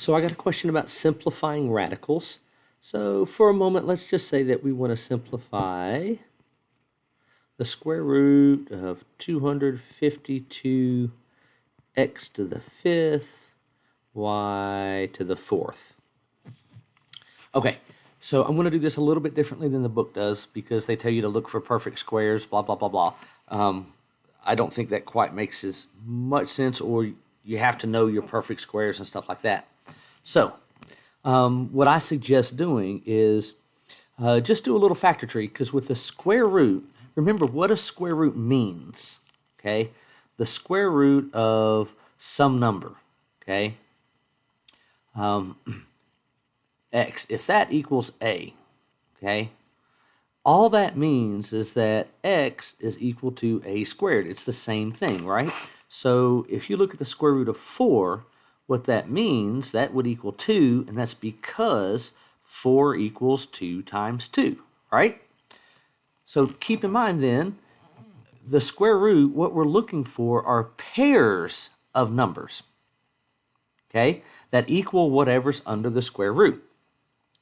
So I got a question about simplifying radicals. So for a moment, let's just say that we want to simplify the square root of 252 x to the fifth, y to the fourth. Okay, so I'm going to do this a little bit differently than the book does because they tell you to look for perfect squares, blah, blah, blah, blah. I don't think that quite makes as much sense, or you have to know your perfect squares and stuff like that. So what I suggest doing is just do a little factor tree, because with the square root, remember what a square root means, okay? The square root of some number, okay? X, if that equals a, okay? All that means is that x is equal to a squared. It's the same thing, right? So if you look at the square root of 4, what that means, that would equal 2, and that's because 4 equals 2 times 2, right? So keep in mind then, the square root, what we're looking for are pairs of numbers, okay, that equal whatever's under the square root.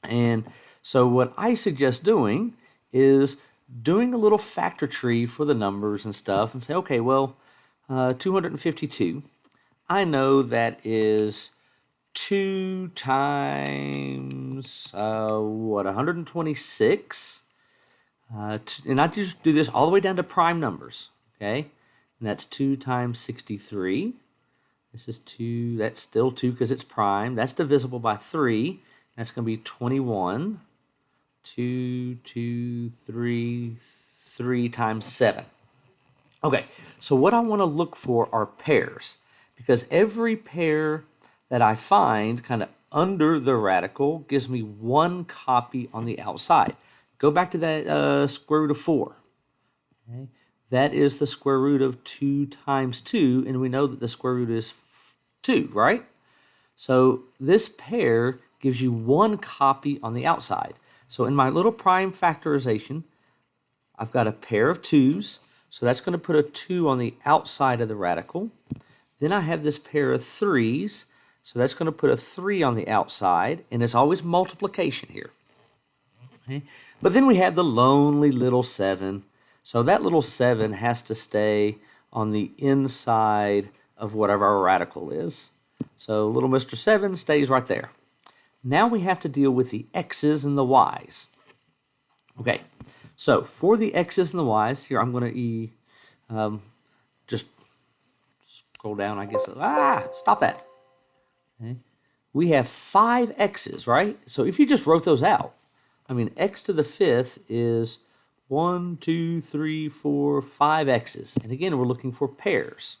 And so what I suggest doing is doing a little factor tree for the numbers and stuff and say, okay, well, 252, I know that is 2 times, 126? And I just do this all the way down to prime numbers, okay? And that's 2 times 63. This is 2, that's still 2 because it's prime. That's divisible by 3. That's going to be 21. 2, 2, 3, 3 times 7. Okay, so what I want to look for are pairs, because every pair that I find kind of under the radical gives me one copy on the outside. Go back to that square root of 4. Okay? That is the square root of 2 times 2, and we know that the square root is 2, right? So this pair gives you one copy on the outside. So in my little prime factorization, I've got a pair of 2's, so that's going to put a 2 on the outside of the radical. Then I have this pair of 3's, so that's going to put a 3 on the outside, and it's always multiplication here. Okay? But then we have the lonely little 7, so that little 7 has to stay on the inside of whatever our radical is. So little Mr. 7 stays right there. Now we have to deal with the x's and the y's. Okay, so for the x's and the y's, here I'm going to just scroll down, I guess. Stop that. Okay. We have 5 x's, right? So if you just wrote those out, I mean, x to the fifth is 1, 2, 3, 4, 5 x's. And again, we're looking for pairs.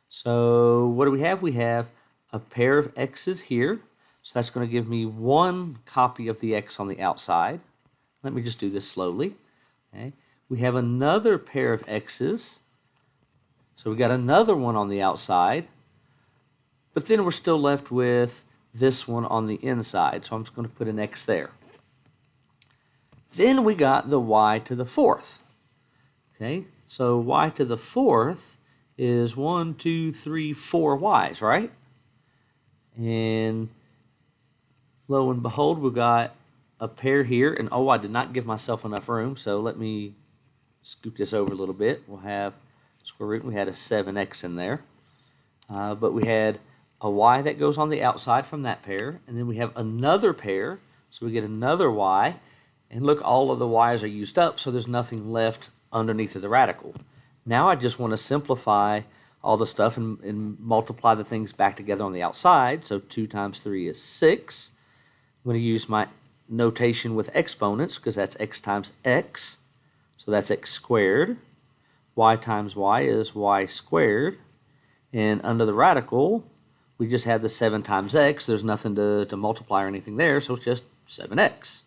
So what do we have? We have a pair of x's here. So that's going to give me one copy of the x on the outside. Let me just do this slowly. Okay. We have another pair of x's. So we got another one on the outside. But then we're still left with this one on the inside. So I'm just going to put an x there. Then we got the y to the fourth. Okay. So y to the fourth is 1, 2, 3, 4 y's, right? And lo and behold, we've got a pair here, and oh, I did not give myself enough room, so let me scoot this over a little bit. We'll have square root, we had a 7x in there, but we had a y that goes on the outside from that pair, and then we have another pair, so we get another y, and look, all of the y's are used up, so there's nothing left underneath of the radical. Now I just want to simplify all the stuff and multiply the things back together on the outside. So 2 times 3 is 6. I'm going to use my notation with exponents because that's x times x. So that's x squared. Y times y is y squared. And under the radical, we just have the 7 times x. There's nothing to multiply or anything there, so it's just 7x.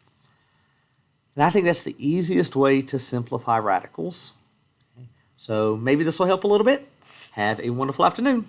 And I think that's the easiest way to simplify radicals. So maybe this will help a little bit. Have a wonderful afternoon.